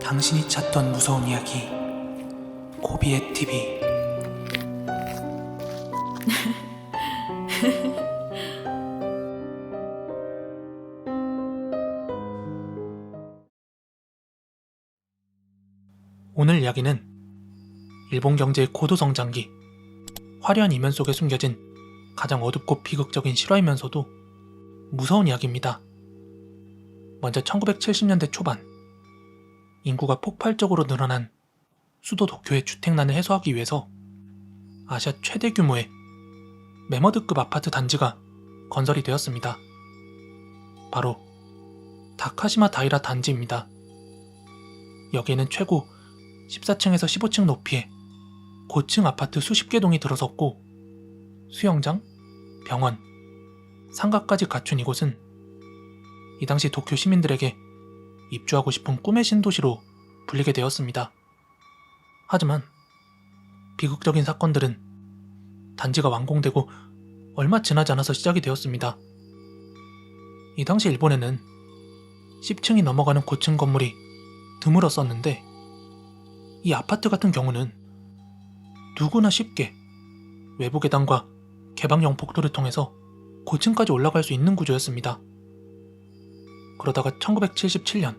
당신이 찾던 무서운 이야기 고비의 TV. 오늘 이야기는 일본 경제의 고도 성장기, 화려한 이면 속에 숨겨진 가장 어둡고 비극적인 실화이면서도 무서운 이야기입니다. 먼저 1970년대 초반, 인구가 폭발적으로 늘어난 수도 도쿄의 주택난을 해소하기 위해서 아시아 최대 규모의 매머드급 아파트 단지가 건설이 되었습니다. 바로 다카시마 다이라 단지입니다. 여기에는 최고 14층에서 15층 높이의 고층 아파트 수십 개 동이 들어섰고, 수영장, 병원, 상가까지 갖춘 이곳은 이 당시 도쿄 시민들에게 입주하고 싶은 꿈의 신도시로 불리게 되었습니다. 하지만 비극적인 사건들은 단지가 완공되고 얼마 지나지 않아서 시작이 되었습니다. 이 당시 일본에는 10층이 넘어가는 고층 건물이 드물었었는데, 이 아파트 같은 경우는 누구나 쉽게 외부 계단과 개방형 복도를 통해서 고층까지 올라갈 수 있는 구조였습니다. 그러다가 1977년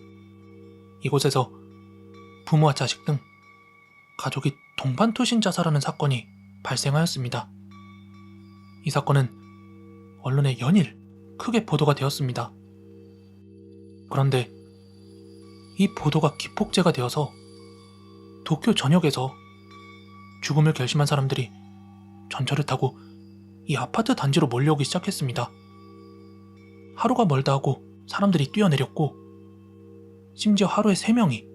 이곳에서 부모와 자식 등 가족이 동반투신 자살하는 사건이 발생하였습니다. 이 사건은 언론에 연일 크게 보도가 되었습니다. 그런데 이 보도가 기폭제가 되어서 도쿄 전역에서 죽음을 결심한 사람들이 전철을 타고 이 아파트 단지로 몰려오기 시작했습니다. 하루가 멀다 하고 사람들이 뛰어내렸고, 심지어 하루에 3명이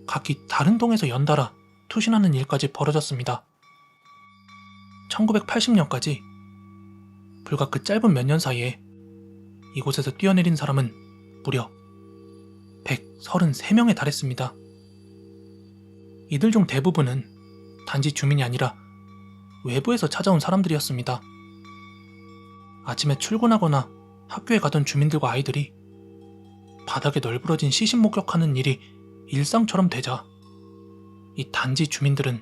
각기 다른 동에서 연달아 투신하는 일까지 벌어졌습니다. 1980년까지 불과 그 짧은 몇 년 사이에 이곳에서 뛰어내린 사람은 무려 133명에 달했습니다. 이들 중 대부분은 단지 주민이 아니라 외부에서 찾아온 사람들이었습니다. 아침에 출근하거나 학교에 가던 주민들과 아이들이 바닥에 널브러진 시신 목격하는 일이 일상처럼 되자 이 단지 주민들은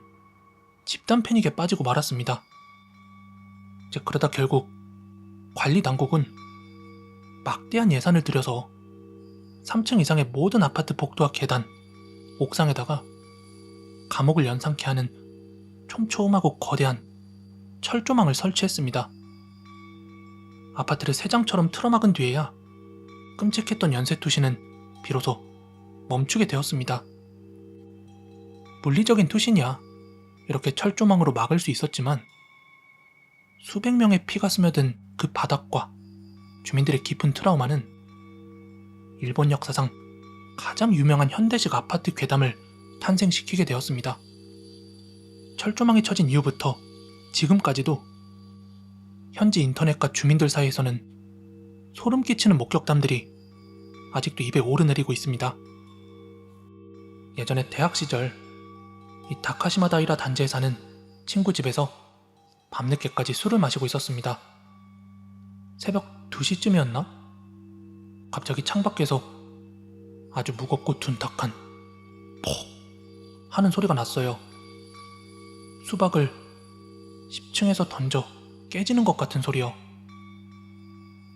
집단 패닉에 빠지고 말았습니다. 그러다 결국 관리 당국은 막대한 예산을 들여서 3층 이상의 모든 아파트 복도와 계단, 옥상에다가 감옥을 연상케 하는 촘촘하고 거대한 철조망을 설치했습니다. 아파트를 새장처럼 틀어막은 뒤에야 끔찍했던 연쇄투신은 비로소 멈추게 되었습니다. 물리적인 투신이야 이렇게 철조망으로 막을 수 있었지만, 수백 명의 피가 스며든 그 바닥과 주민들의 깊은 트라우마는 일본 역사상 가장 유명한 현대식 아파트 괴담을 탄생시키게 되었습니다. 철조망이 쳐진 이후부터 지금까지도 현지 인터넷과 주민들 사이에서는 소름 끼치는 목격담들이 아직도 입에 오르내리고 있습니다. 예전에 대학 시절 이 다카시마 다이라 단지에 사는 친구 집에서 밤늦게까지 술을 마시고 있었습니다. 새벽 2시쯤이었나? 갑자기 창밖에서 아주 무겁고 둔탁한 퍽 하는 소리가 났어요. 수박을 10층에서 던져 깨지는 것 같은 소리요.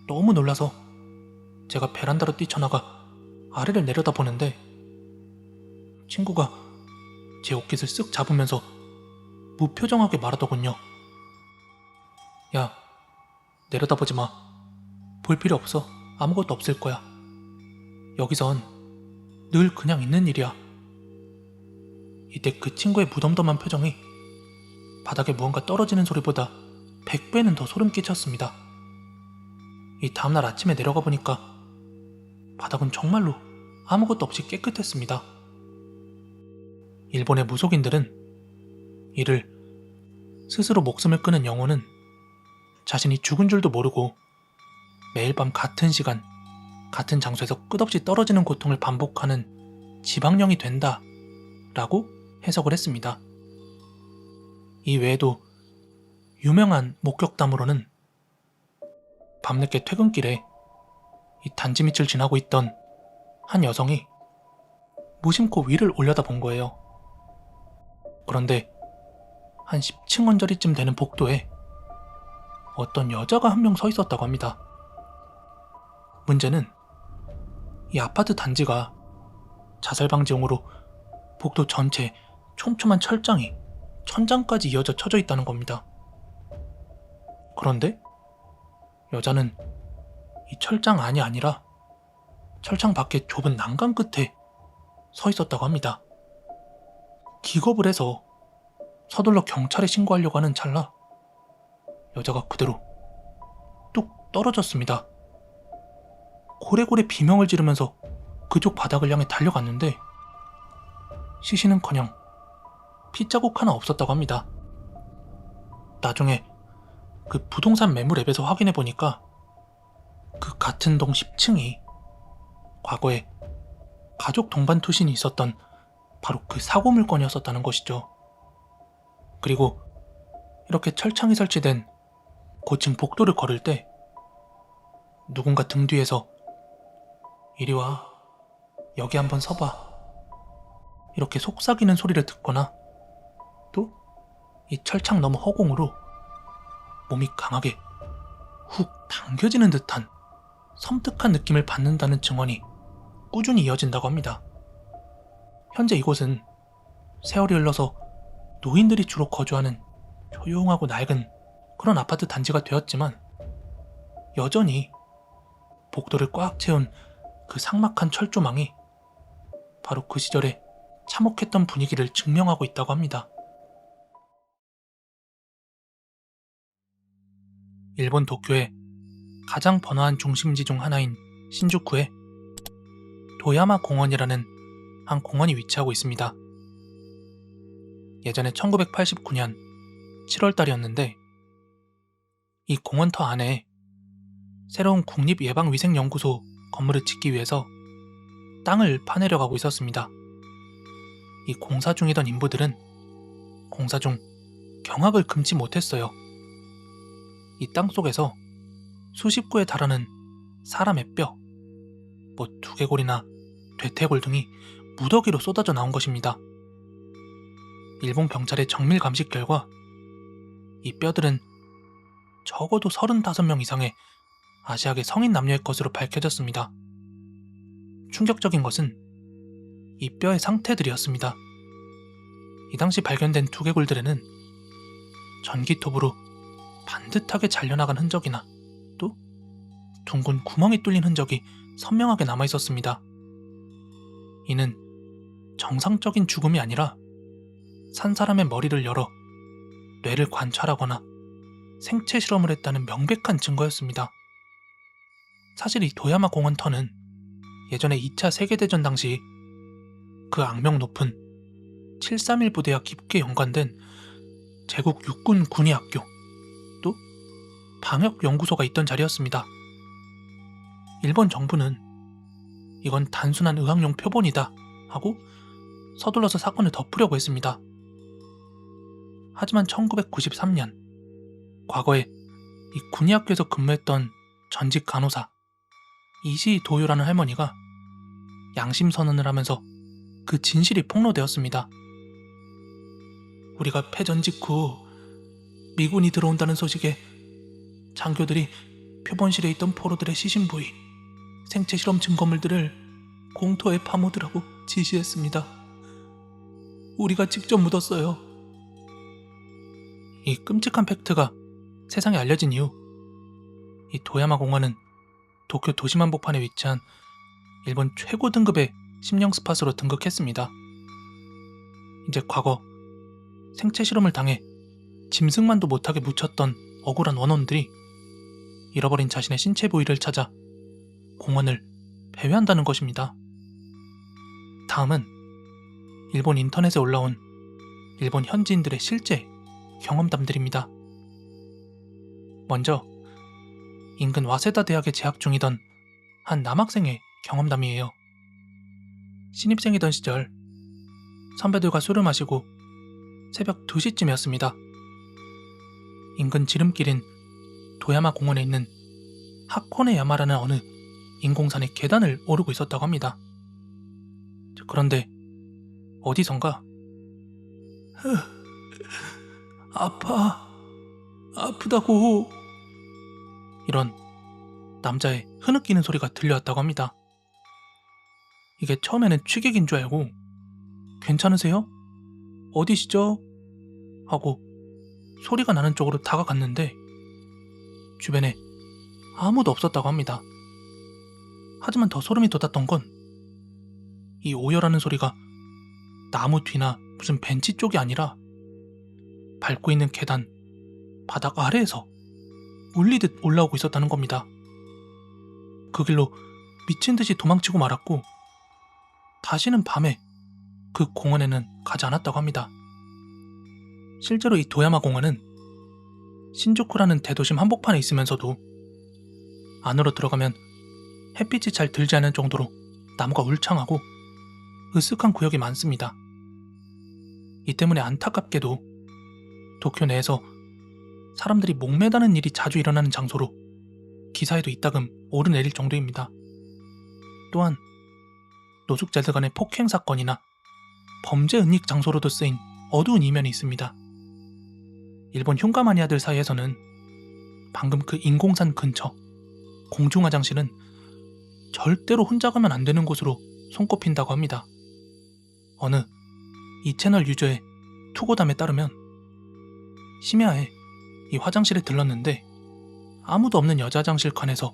너무 놀라서 제가 베란다로 뛰쳐나가 아래를 내려다보는데, 친구가 제 옷깃을 쓱 잡으면서 무표정하게 말하더군요. 야, 내려다보지 마. 볼 필요 없어. 아무것도 없을 거야. 여기선 늘 그냥 있는 일이야. 이때 그 친구의 무덤덤한 표정이 바닥에 무언가 떨어지는 소리보다 100배는 더 소름 끼쳤습니다. 이 다음날 아침에 내려가 보니까 바닥은 정말로 아무것도 없이 깨끗했습니다. 일본의 무속인들은 이를 스스로 목숨을 끊은 영혼은 자신이 죽은 줄도 모르고 매일 밤 같은 시간, 같은 장소에서 끝없이 떨어지는 고통을 반복하는 지방령이 된다 라고 해석을 했습니다. 이 외에도 유명한 목격담으로는 밤늦게 퇴근길에 이 단지 밑을 지나고 있던 한 여성이 무심코 위를 올려다본 거예요. 그런데 한 10층 언저리쯤 되는 복도에 어떤 여자가 한 명 서 있었다고 합니다. 문제는 이 아파트 단지가 자살방지용으로 복도 전체 촘촘한 철장이 천장까지 이어져 쳐져 있다는 겁니다. 그런데 여자는 이 철장 안이 아니라 철창 밖에 좁은 난간 끝에 서 있었다고 합니다. 기겁을 해서 서둘러 경찰에 신고하려고 하는 찰나 여자가 그대로 뚝 떨어졌습니다. 고래고래 비명을 지르면서 그쪽 바닥을 향해 달려갔는데 시신은커녕 핏자국 하나 없었다고 합니다. 나중에 그 부동산 매물 앱에서 확인해보니까 그 같은 동 10층이 과거에 가족 동반 투신이 있었던 바로 그 사고 물건이었었다는 것이죠. 그리고 이렇게 철창이 설치된 고층 복도를 걸을 때 누군가 등 뒤에서 이리 와, 여기 한번 서봐, 이렇게 속삭이는 소리를 듣거나 또 이 철창 너머 허공으로 몸이 강하게 훅 당겨지는 듯한 섬뜩한 느낌을 받는다는 증언이 꾸준히 이어진다고 합니다. 현재 이곳은 세월이 흘러서 노인들이 주로 거주하는 조용하고 낡은 그런 아파트 단지가 되었지만 여전히 복도를 꽉 채운 그 삭막한 철조망이 바로 그 시절의 참혹했던 분위기를 증명하고 있다고 합니다. 일본 도쿄의 가장 번화한 중심지 중 하나인 신주쿠에 도야마 공원이라는 한 공원이 위치하고 있습니다. 예전에 1989년 7월달이었는데 이 공원터 안에 새로운 국립예방위생연구소 건물을 짓기 위해서 땅을 파내려가고 있었습니다. 이 공사 중이던 인부들은 공사 중 경악을 금치 못했어요. 이 땅 속에서 수십 구에 달하는 사람의 뼈, 두개골이나 돼태골 등이 무더기로 쏟아져 나온 것입니다. 일본 경찰의 정밀 감식 결과 이 뼈들은 적어도 35명 이상의 아시아계 성인 남녀의 것으로 밝혀졌습니다. 충격적인 것은 이 뼈의 상태들이었습니다. 이 당시 발견된 두개골들에는 전기톱으로 반듯하게 잘려나간 흔적이나 또 둥근 구멍이 뚫린 흔적이 선명하게 남아있었습니다. 이는 정상적인 죽음이 아니라 산 사람의 머리를 열어 뇌를 관찰하거나 생체 실험을 했다는 명백한 증거였습니다. 사실 이 도야마 공원터는 예전에 2차 세계대전 당시 그 악명 높은 731 부대와 깊게 연관된 제국 육군 군의학교 또 방역연구소가 있던 자리였습니다. 일본 정부는 이건 단순한 의학용 표본이다 하고 서둘러서 사건을 덮으려고 했습니다. 하지만 1993년 과거에 이 군의학교에서 근무했던 전직 간호사 이시 도요라는 할머니가 양심선언을 하면서 그 진실이 폭로되었습니다. 우리가 패전 직후 미군이 들어온다는 소식에 장교들이 표본실에 있던 포로들의 시신 부위, 생체 실험 증거물들을 공터에 파묻으라고 지시했습니다. 우리가 직접 묻었어요. 이 끔찍한 팩트가 세상에 알려진 이후 이 도야마 공원은 도쿄 도심 한복판에 위치한 일본 최고 등급의 심령 스팟으로 등극했습니다. 이제 과거 생체 실험을 당해 짐승만도 못하게 묻혔던 억울한 원혼들이 잃어버린 자신의 신체 부위를 찾아 공원을 배회한다는 것입니다. 다음은 일본 인터넷에 올라온 일본 현지인들의 실제 경험담들입니다. 먼저 인근 와세다 대학에 재학 중이던 한 남학생의 경험담이에요. 신입생이던 시절 선배들과 술을 마시고 새벽 2시쯤이었습니다. 인근 지름길인 도야마 공원에 있는 하코네 야마라는 어느 인공산의 계단을 오르고 있었다고 합니다. 그런데 어디선가 아프다고 이런 남자의 흐느끼는 소리가 들려왔다고 합니다. 이게 처음에는 취객인 줄 알고 괜찮으세요? 어디시죠? 하고 소리가 나는 쪽으로 다가갔는데 주변에 아무도 없었다고 합니다. 하지만 더 소름이 돋았던 건 이 오열하는 소리가 나무 뒤나 무슨 벤치 쪽이 아니라 밟고 있는 계단 바닥 아래에서 울리듯 올라오고 있었다는 겁니다. 그 길로 미친 듯이 도망치고 말았고 다시는 밤에 그 공원에는 가지 않았다고 합니다. 실제로 이 도야마 공원은 신주쿠라는 대도심 한복판에 있으면서도 안으로 들어가면 햇빛이 잘 들지 않는 정도로 나무가 울창하고 으슥한 구역이 많습니다. 이 때문에 안타깝게도 도쿄 내에서 사람들이 목매다는 일이 자주 일어나는 장소로 기사에도 이따금 오르내릴 정도입니다. 또한 노숙자들 간의 폭행 사건이나 범죄 은닉 장소로도 쓰인 어두운 이면이 있습니다. 일본 흉가 마니아들 사이에서는 방금 그 인공산 근처 공중화장실은 절대로 혼자 가면 안 되는 곳으로 손꼽힌다고 합니다. 어느 이 채널 유저의 투고담에 따르면 심야에 이 화장실에 들렀는데 아무도 없는 여자 화장실 칸에서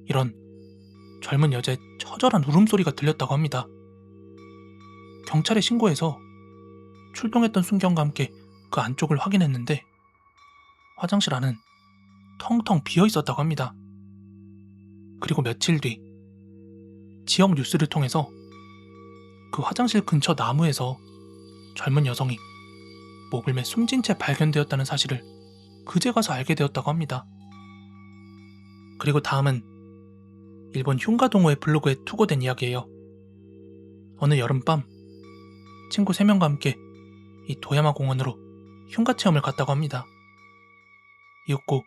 이런 젊은 여자의 처절한 울음소리가 들렸다고 합니다. 경찰에 신고해서 출동했던 순경과 함께 그 안쪽을 확인했는데 화장실 안은 텅텅 비어 있었다고 합니다. 그리고 며칠 뒤 지역 뉴스를 통해서 그 화장실 근처 나무에서 젊은 여성이 목을 매 숨진 채 발견되었다는 사실을 그제 가서 알게 되었다고 합니다. 그리고 다음은 일본 흉가 동호회 블로그에 투고된 이야기예요. 어느 여름밤 친구 3명과 함께 이 도야마 공원으로 흉가 체험을 갔다고 합니다. 이윽고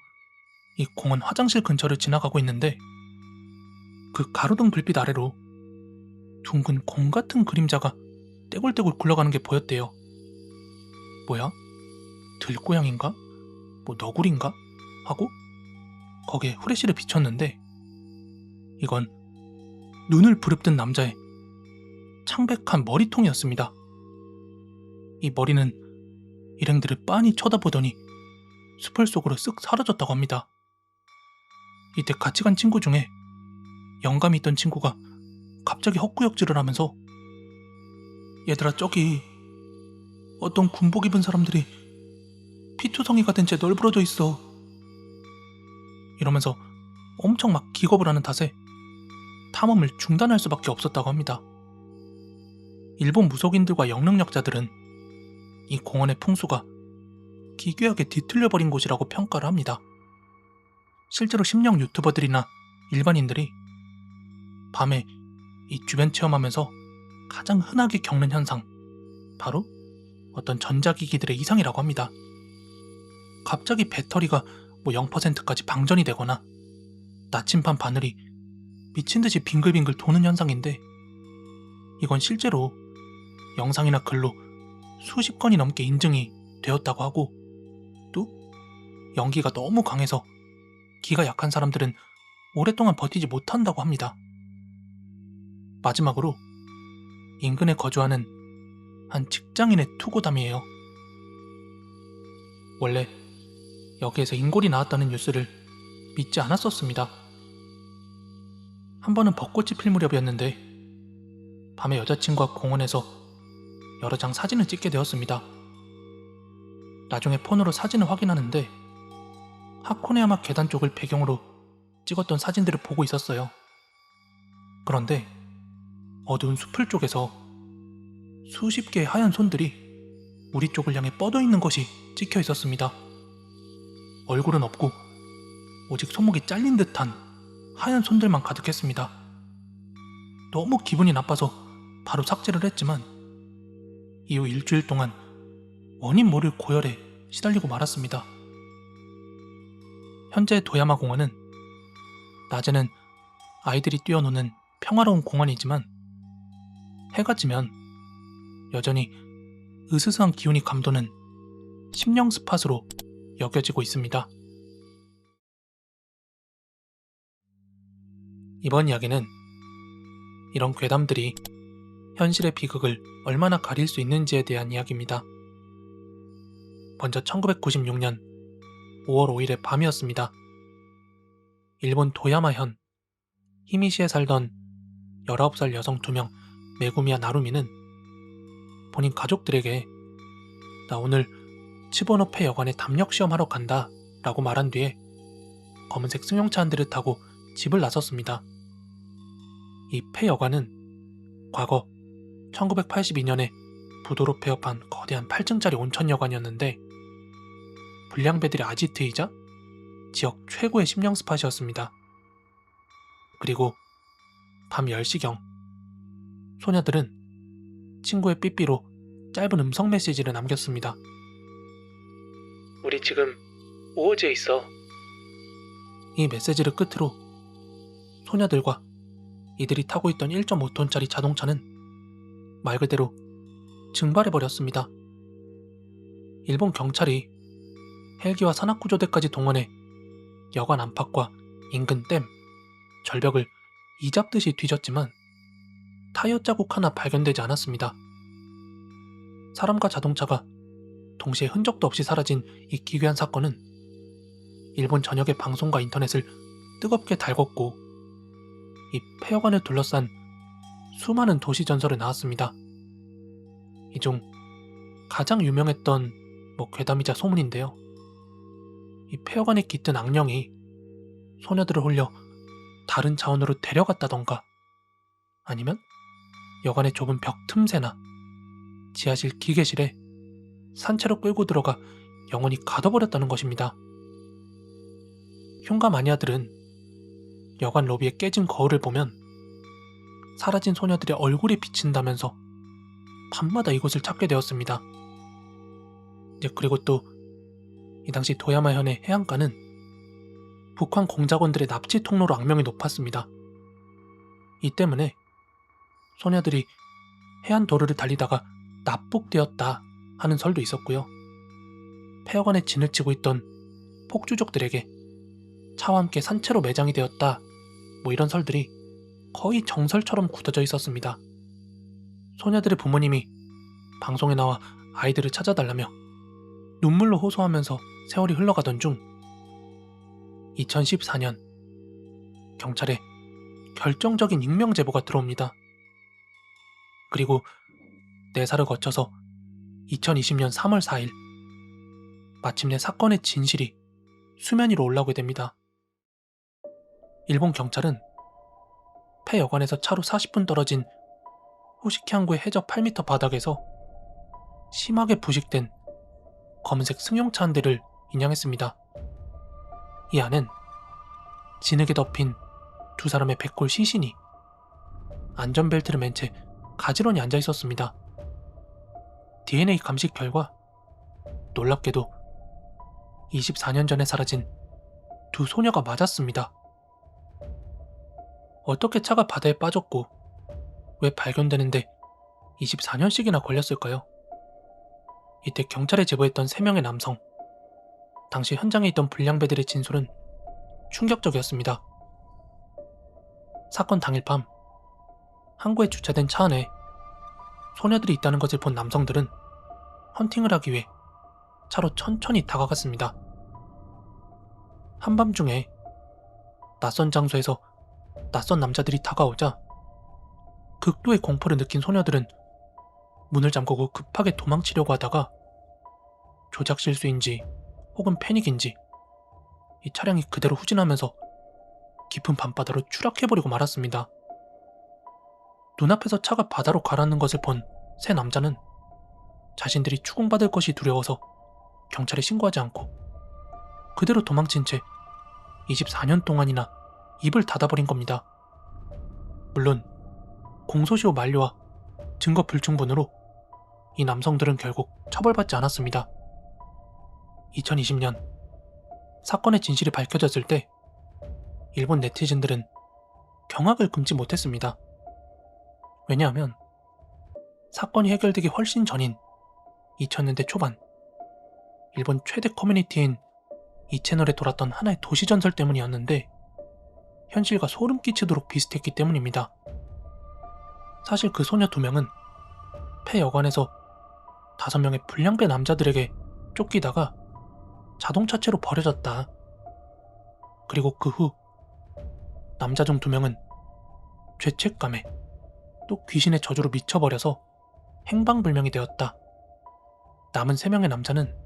이 공원 화장실 근처를 지나가고 있는데 그 가로등 불빛 아래로 둥근 공 같은 그림자가 떼굴떼굴 굴러가는 게 보였대요. 뭐야? 들고양인가? 뭐 너구리인가? 하고 거기에 후레쉬를 비췄는데 이건 눈을 부릅뜬 남자의 창백한 머리통이었습니다. 이 머리는 일행들을 빤히 쳐다보더니 수펄 속으로 쓱 사라졌다고 합니다. 이때 같이 간 친구 중에 영감이 있던 친구가 갑자기 헛구역질을 하면서 얘들아 저기 어떤 군복 입은 사람들이 피투성이가 된 채 널브러져 있어 이러면서 엄청 막 기겁을 하는 탓에 탐험을 중단할 수밖에 없었다고 합니다. 일본 무속인들과 영능력자들은 이 공원의 풍수가 기괴하게 뒤틀려버린 곳이라고 평가를 합니다. 실제로 심령 유튜버들이나 일반인들이 밤에 이 주변 체험하면서 가장 흔하게 겪는 현상, 바로 어떤 전자기기들의 이상이라고 합니다. 갑자기 배터리가 0%까지 방전이 되거나 나침반 바늘이 미친듯이 빙글빙글 도는 현상인데 이건 실제로 영상이나 글로 수십 건이 넘게 인증이 되었다고 하고 또 연기가 너무 강해서 기가 약한 사람들은 오랫동안 버티지 못한다고 합니다. 마지막으로 인근에 거주하는 한 직장인의 투고담이에요. 원래 여기에서 인골이 나왔다는 뉴스를 믿지 않았었습니다. 한 번은 벚꽃이 필 무렵이었는데 밤에 여자친구와 공원에서 여러 장 사진을 찍게 되었습니다. 나중에 폰으로 사진을 확인하는데 하코네야마 계단 쪽을 배경으로 찍었던 사진들을 보고 있었어요. 그런데 어두운 수풀 쪽에서 수십 개의 하얀 손들이 우리 쪽을 향해 뻗어 있는 것이 찍혀 있었습니다. 얼굴은 없고 오직 손목이 잘린 듯한 하얀 손들만 가득했습니다. 너무 기분이 나빠서 바로 삭제를 했지만 이후 일주일 동안 원인 모를 고열에 시달리고 말았습니다. 현재 도야마 공원은 낮에는 아이들이 뛰어노는 평화로운 공원이지만 해가 지면 여전히 으스스한 기운이 감도는 심령 스팟으로 여겨지고 있습니다. 이번 이야기는 이런 괴담들이 현실의 비극을 얼마나 가릴 수 있는지에 대한 이야기입니다. 먼저 1996년 5월 5일의 밤이었습니다. 일본 도야마현 히미시에 살던 19살 여성 2명 메구미와 나루미는 본인 가족들에게 나 오늘 츠보노페 여관에 담력 시험하러 간다 라고 말한 뒤에 검은색 승용차 한 대를 타고 집을 나섰습니다. 이 폐 여관은 과거 1982년에 부도로 폐업한 거대한 8층짜리 온천 여관이었는데 불량배들의 아지트이자 지역 최고의 심령 스팟이었습니다. 그리고 밤 10시경 소녀들은 친구의 삐삐로 짧은 음성 메시지를 남겼습니다. 우리 지금 오어지에 있어. 이 메시지를 끝으로 소녀들과 이들이 타고 있던 1.5톤짜리 자동차는 말 그대로 증발해버렸습니다. 일본 경찰이 헬기와 산악구조대까지 동원해 여관 안팎과 인근 댐, 절벽을 이잡듯이 뒤졌지만 타이어 자국 하나 발견되지 않았습니다. 사람과 자동차가 동시에 흔적도 없이 사라진 이 기괴한 사건은 일본 전역의 방송과 인터넷을 뜨겁게 달궜고 이 폐여관을 둘러싼 수많은 도시 전설이 나왔습니다. 이 중 가장 유명했던 괴담이자 소문인데요. 이 폐여관에 깃든 악령이 소녀들을 홀려 다른 차원으로 데려갔다던가 아니면 여관의 좁은 벽 틈새나 지하실 기계실에 산채로 끌고 들어가 영원히 가둬버렸다는 것입니다. 흉가 마니아들은 여관 로비에 깨진 거울을 보면 사라진 소녀들의 얼굴이 비친다면서 밤마다 이곳을 찾게 되었습니다. 그리고 또 이 당시 도야마현의 해안가는 북한 공작원들의 납치 통로로 악명이 높았습니다. 이 때문에 소녀들이 해안 도로를 달리다가 납북되었다 하는 설도 있었고요. 폐허관에 진을 치고 있던 폭주족들에게 차와 함께 산채로 매장이 되었다 이런 설들이 거의 정설처럼 굳어져 있었습니다. 소녀들의 부모님이 방송에 나와 아이들을 찾아달라며 눈물로 호소하면서 세월이 흘러가던 중 2014년 경찰에 결정적인 익명 제보가 들어옵니다. 그리고 4살을 거쳐서 2020년 3월 4일 마침내 사건의 진실이 수면 위로 올라오게 됩니다. 일본 경찰은 폐 여관에서 차로 40분 떨어진 후시키항구의 해저 8m 바닥에서 심하게 부식된 검은색 승용차 한 대를 인양했습니다. 이 안은 진흙에 덮인 2사람의 백골 시신이 안전벨트를 맨 채 가지런히 앉아 있었습니다. DNA 감식 결과 놀랍게도 24년 전에 사라진 2 소녀가 맞았습니다. 어떻게 차가 바다에 빠졌고 왜 발견되는데 24년씩이나 걸렸을까요? 이때 경찰에 제보했던 3명의 남성, 당시 현장에 있던 불량배들의 진술은 충격적이었습니다. 사건 당일 밤 항구에 주차된 차 안에 소녀들이 있다는 것을 본 남성들은 헌팅을 하기 위해 차로 천천히 다가갔습니다. 한밤중에 낯선 장소에서 낯선 남자들이 다가오자 극도의 공포를 느낀 소녀들은 문을 잠그고 급하게 도망치려고 하다가 조작 실수인지 혹은 패닉인지 이 차량이 그대로 후진하면서 깊은 밤바다로 추락해버리고 말았습니다. 눈앞에서 차가 바다로 가라앉는 것을 본 세 남자는 자신들이 추궁받을 것이 두려워서 경찰에 신고하지 않고 그대로 도망친 채 24년 동안이나 입을 닫아버린 겁니다. 물론 공소시효 만료와 증거 불충분으로 이 남성들은 결국 처벌받지 않았습니다. 2020년 사건의 진실이 밝혀졌을 때 일본 네티즌들은 경악을 금치 못했습니다. 왜냐하면 사건이 해결되기 훨씬 전인 2000년대 초반, 일본 최대 커뮤니티인 이 채널에 돌았던 하나의 도시전설 때문이었는데 현실과 소름 끼치도록 비슷했기 때문입니다. 사실 그 소녀 2명은 폐여관에서 5명의 불량배 남자들에게 쫓기다가 자동차체로 버려졌다. 그리고 그 후 남자 중 2명은 죄책감에 또 귀신의 저주로 미쳐버려서 행방불명이 되었다. 남은 3명의 남자는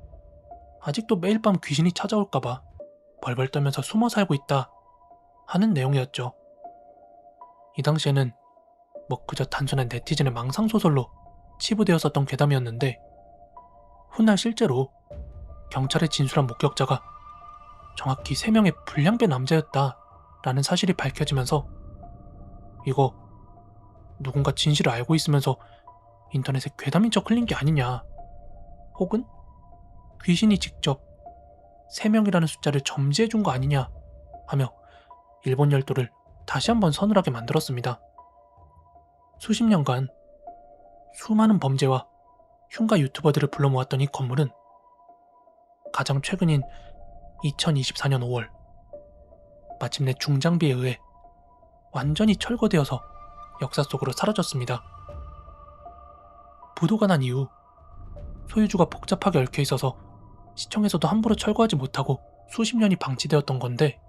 아직도 매일 밤 귀신이 찾아올까봐 벌벌 떨면서 숨어 살고 있다 하는 내용이었죠. 이 당시에는 그저 단순한 네티즌의 망상소설로 치부되었었던 괴담이었는데 훗날 실제로 경찰에 진술한 목격자가 정확히 3명의 불량배 남자였다 라는 사실이 밝혀지면서 이거 누군가 진실을 알고 있으면서 인터넷에 괴담인 척 흘린 게 아니냐, 혹은 귀신이 직접 3명이라는 숫자를 점지해준 거 아니냐 하며 일본 열도를 다시 한번 서늘하게 만들었습니다. 수십 년간 수많은 범죄와 흉가 유튜버들을 불러 모았던 이 건물은 가장 최근인 2024년 5월 마침내 중장비에 의해 완전히 철거되어서 역사 속으로 사라졌습니다. 부도가 난 이후 소유주가 복잡하게 얽혀 있어서 시청에서도 함부로 철거하지 못하고 수십 년이 방치되었던 건데,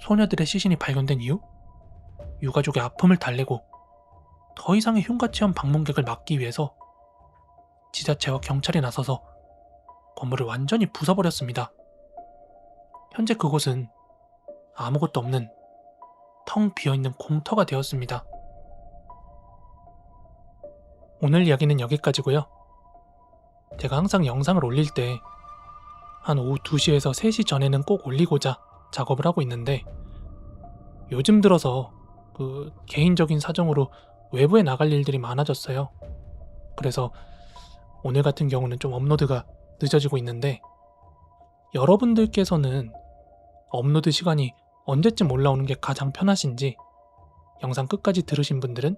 소녀들의 시신이 발견된 이후 유가족의 아픔을 달래고 더 이상의 흉가 체험 방문객을 막기 위해서 지자체와 경찰이 나서서 건물을 완전히 부숴버렸습니다. 현재 그곳은 아무것도 없는 텅 비어있는 공터가 되었습니다. 오늘 이야기는 여기까지고요. 제가 항상 영상을 올릴 때 한 오후 2시에서 3시 전에는 꼭 올리고자 작업을 하고 있는데, 요즘 들어서 개인적인 사정으로 외부에 나갈 일들이 많아졌어요. 그래서 오늘 같은 경우는 좀 업로드가 늦어지고 있는데, 여러분들께서는 업로드 시간이 언제쯤 올라오는 게 가장 편하신지 영상 끝까지 들으신 분들은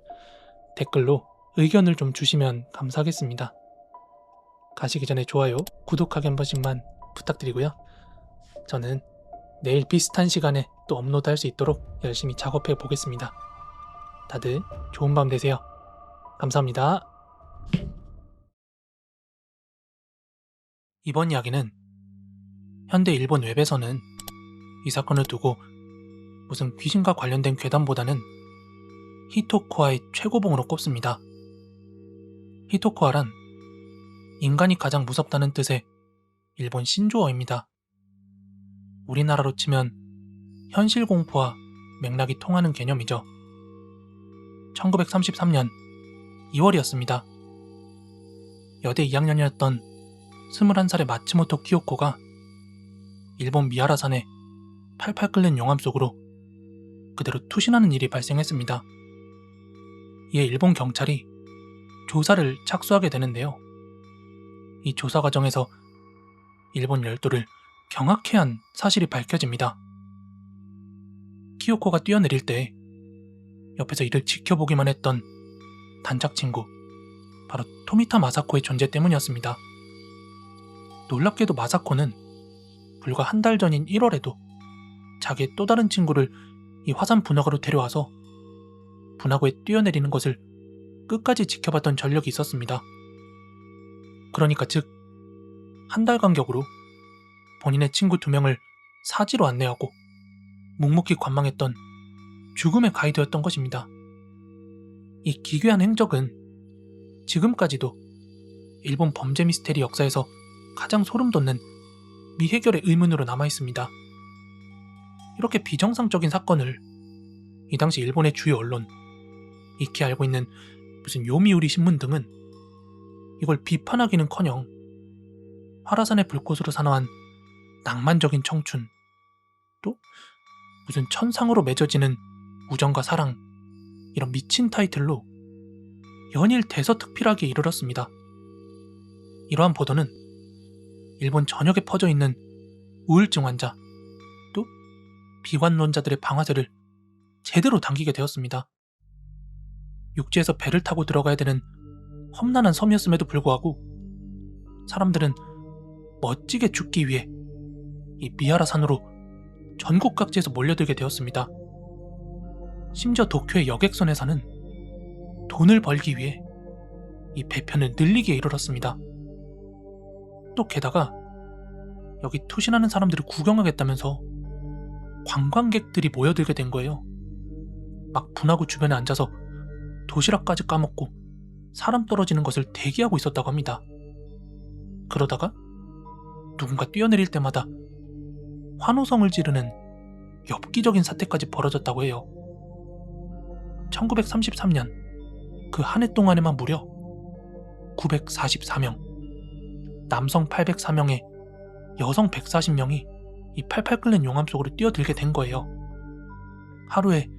댓글로 의견을 좀 주시면 감사하겠습니다. 가시기 전에 좋아요, 구독하기 한 번씩만 부탁드리고요. 저는 내일 비슷한 시간에 또 업로드할 수 있도록 열심히 작업해 보겠습니다. 다들 좋은 밤 되세요. 감사합니다. 이번 이야기는 현대 일본 웹에서는 이 사건을 두고 무슨 귀신과 관련된 괴담보다는 히토코아의 최고봉으로 꼽습니다. 히토코아란 인간이 가장 무섭다는 뜻의 일본 신조어입니다. 우리나라로 치면 현실 공포와 맥락이 통하는 개념이죠. 1933년 2월이었습니다. 여대 2학년이었던 21살의 마츠모토 키요코가 일본 미하라산에 팔팔 끓는 용암 속으로 그대로 투신하는 일이 발생했습니다. 이에 일본 경찰이 조사를 착수하게 되는데요. 이 조사 과정에서 일본 열도를 경악해 한 사실이 밝혀집니다. 키요코가 뛰어내릴 때 옆에서 이를 지켜보기만 했던 단짝 친구, 바로 토미타 마사코의 존재 때문이었습니다. 놀랍게도 마사코는 불과 한 달 전인 1월에도 자기의 또 다른 친구를 이 화산 분화구로 데려와서 분화구에 뛰어내리는 것을 끝까지 지켜봤던 전력이 있었습니다. 그러니까 즉, 한 달 간격으로 본인의 친구 2명을 사지로 안내하고 묵묵히 관망했던 죽음의 가이드였던 것입니다. 이 기괴한 행적은 지금까지도 일본 범죄 미스테리 역사에서 가장 소름돋는 미해결의 의문으로 남아있습니다. 이렇게 비정상적인 사건을 이 당시 일본의 주요 언론, 익히 알고 있는 무슨 요미우리 신문 등은 이걸 비판하기는커녕 화라산의 불꽃으로 사나운 낭만적인 청춘, 또 무슨 천상으로 맺어지는 우정과 사랑, 이런 미친 타이틀로 연일 대서특필하기에 이르렀습니다. 이러한 보도는 일본 전역에 퍼져있는 우울증 환자, 또 비관론자들의 방아쇠를 제대로 당기게 되었습니다. 육지에서 배를 타고 들어가야 되는 험난한 섬이었음에도 불구하고 사람들은 멋지게 죽기 위해 이 미하라 산으로 전국 각지에서 몰려들게 되었습니다. 심지어 도쿄의 여객선회사는 돈을 벌기 위해 이 배편을 늘리기에 이르렀습니다. 또 게다가 여기 투신하는 사람들을 구경하겠다면서 관광객들이 모여들게 된 거예요. 막 분화구 주변에 앉아서 도시락까지 까먹고 사람 떨어지는 것을 대기하고 있었다고 합니다. 그러다가 누군가 뛰어내릴 때마다 환호성을 지르는 엽기적인 사태까지 벌어졌다고 해요. 1933년 그 한 해 동안에만 무려 944명, 남성 804명에 여성 140명이 이 팔팔 끓는 용암 속으로 뛰어들게 된 거예요. 하루에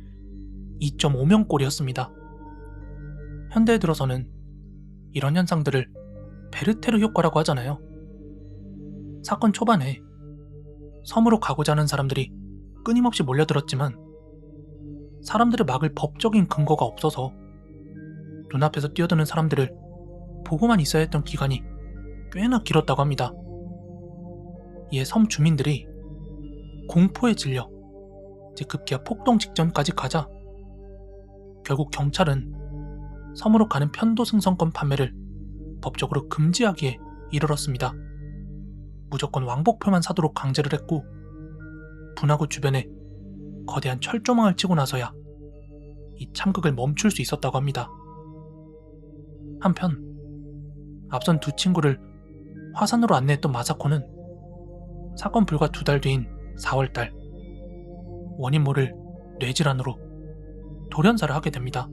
2.5명꼴이었습니다. 현대에 들어서는 이런 현상들을 베르테르 효과라고 하잖아요. 사건 초반에 섬으로 가고자 하는 사람들이 끊임없이 몰려들었지만 사람들을 막을 법적인 근거가 없어서 눈앞에서 뛰어드는 사람들을 보고만 있어야 했던 기간이 꽤나 길었다고 합니다. 이에 섬 주민들이 공포에 질려 급기야 폭동 직전까지 가자 결국 경찰은 섬으로 가는 편도 승선권 판매를 법적으로 금지하기에 이르렀습니다. 무조건 왕복표만 사도록 강제를 했고 분화구 주변에 거대한 철조망을 치고 나서야 이 참극을 멈출 수 있었다고 합니다. 한편 앞선 두 친구를 화산으로 안내했던 마사코는 사건 불과 2달 뒤인 4월달 원인 모를 뇌질환으로 돌연사를 하게 됩니다.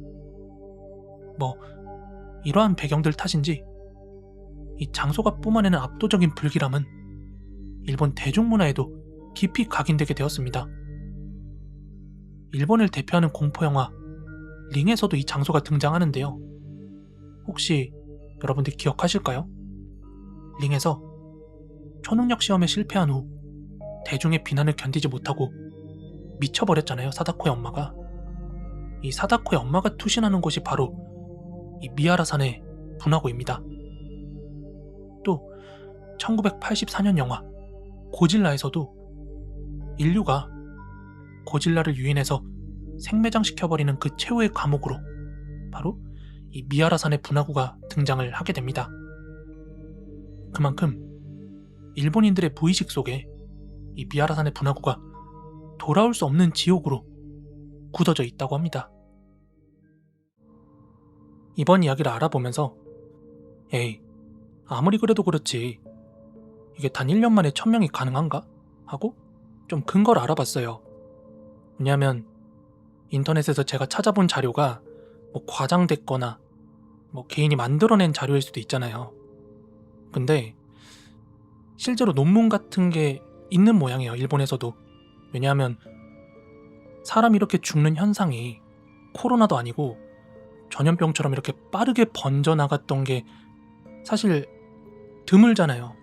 이러한 배경들 탓인지 이 장소가 뿜어내는 압도적인 불길함은 일본 대중문화에도 깊이 각인되게 되었습니다. 일본을 대표하는 공포영화 링에서도 이 장소가 등장하는데요. 혹시 여러분들 기억하실까요? 링에서 초능력 시험에 실패한 후 대중의 비난을 견디지 못하고 미쳐버렸잖아요, 사다코의 엄마가. 이 사다코의 엄마가 투신하는 곳이 바로 이 미하라산의 분화구입니다. 또 1984년 영화 고질라에서도 인류가 고질라를 유인해서 생매장시켜버리는 그 최후의 감옥으로 바로 이 미하라산의 분화구가 등장을 하게 됩니다. 그만큼 일본인들의 무의식 속에 이 미하라산의 분화구가 돌아올 수 없는 지옥으로 굳어져 있다고 합니다. 이번 이야기를 알아보면서 에이, 아무리 그래도 그렇지 이게 단 1년 만에 1000명이 가능한가? 하고 좀 근거를 알아봤어요. 왜냐하면 인터넷에서 제가 찾아본 자료가 과장됐거나 개인이 만들어낸 자료일 수도 있잖아요. 근데 실제로 논문 같은 게 있는 모양이에요, 일본에서도. 왜냐하면 사람이 이렇게 죽는 현상이 코로나도 아니고 전염병처럼 이렇게 빠르게 번져나갔던 게 사실 드물잖아요.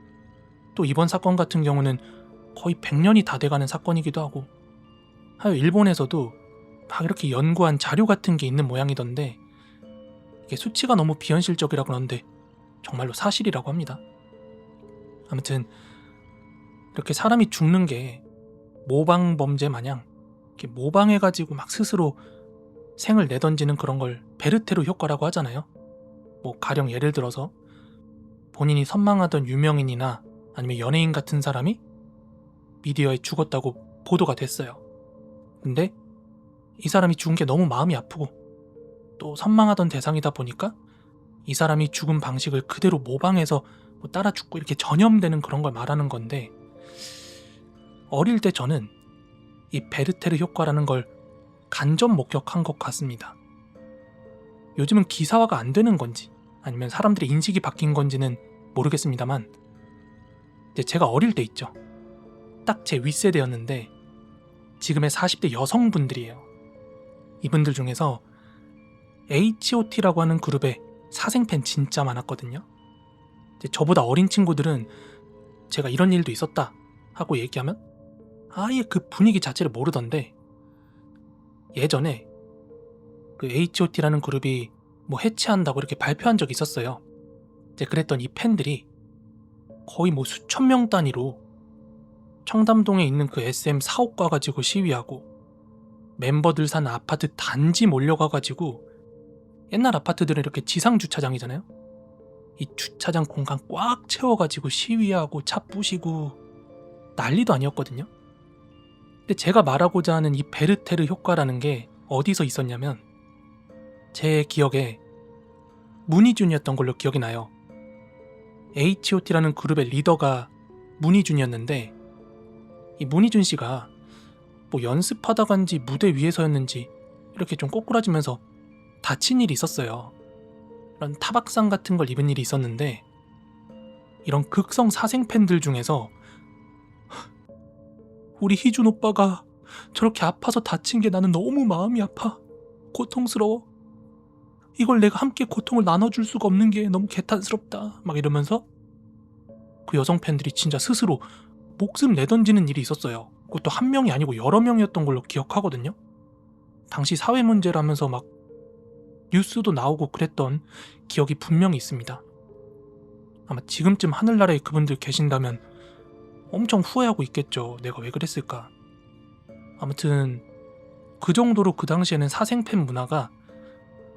또 이번 사건 같은 경우는 거의 100년이 다 돼가는 사건이기도 하고 하여 일본에서도 막 이렇게 연구한 자료 같은 게 있는 모양이던데 이게 수치가 너무 비현실적이라 그러는데 정말로 사실이라고 합니다. 아무튼 이렇게 사람이 죽는 게 모방 범죄 마냥 이렇게 모방해가지고 막 스스로 생을 내던지는 그런 걸 베르테르 효과라고 하잖아요. 가령 예를 들어서 본인이 선망하던 유명인이나 아니면 연예인 같은 사람이 미디어에 죽었다고 보도가 됐어요. 근데 이 사람이 죽은 게 너무 마음이 아프고 또 선망하던 대상이다 보니까 이 사람이 죽은 방식을 그대로 모방해서 따라 죽고 이렇게 전염되는 그런 걸 말하는 건데, 어릴 때 저는 이 베르테르 효과라는 걸 간접 목격한 것 같습니다. 요즘은 기사화가 안 되는 건지 아니면 사람들의 인식이 바뀐 건지는 모르겠습니다만 제가 어릴 때 있죠. 딱 제 윗세대였는데 지금의 40대 여성분들이에요. 이분들 중에서 H.O.T라고 하는 그룹의 사생팬 진짜 많았거든요. 저보다 어린 친구들은 제가 이런 일도 있었다 하고 얘기하면 아예 그 분위기 자체를 모르던데, 예전에 그 H.O.T라는 그룹이 뭐 해체한다고 이렇게 발표한 적이 있었어요. 이제 그랬던 이 팬들이 거의 뭐 수천 명 단위로 청담동에 있는 그 SM 사옥 가가지고 시위하고, 멤버들 사는 아파트 단지 몰려가가지고, 옛날 아파트들은 이렇게 지상 주차장이잖아요. 이 주차장 공간 꽉 채워가지고 시위하고 차 부시고 난리도 아니었거든요. 근데 제가 말하고자 하는 이 베르테르 효과라는 게 어디서 있었냐면, 제 기억에 문희준이었던 걸로 기억이 나요. H.O.T라는 그룹의 리더가 문희준이었는데, 이 문희준 씨가 뭐 연습하다간지 무대 위에서였는지 이렇게 좀 꼬꾸라지면서 다친 일이 있었어요. 이런 타박상 같은 걸 입은 일이 있었는데, 이런 극성 사생 팬들 중에서 우리 희준 오빠가 저렇게 아파서 다친 게 나는 너무 마음이 아파, 고통스러워, 이걸 내가 함께 고통을 나눠줄 수가 없는 게 너무 개탄스럽다, 막 이러면서 그 여성 팬들이 진짜 스스로 목숨 내던지는 일이 있었어요. 그것도 한 명이 아니고 여러 명이었던 걸로 기억하거든요. 당시 사회 문제라면서 막 뉴스도 나오고 그랬던 기억이 분명히 있습니다. 아마 지금쯤 하늘나라에 그분들 계신다면 엄청 후회하고 있겠죠. 내가 왜 그랬을까. 아무튼 그 정도로 그 당시에는 사생팬 문화가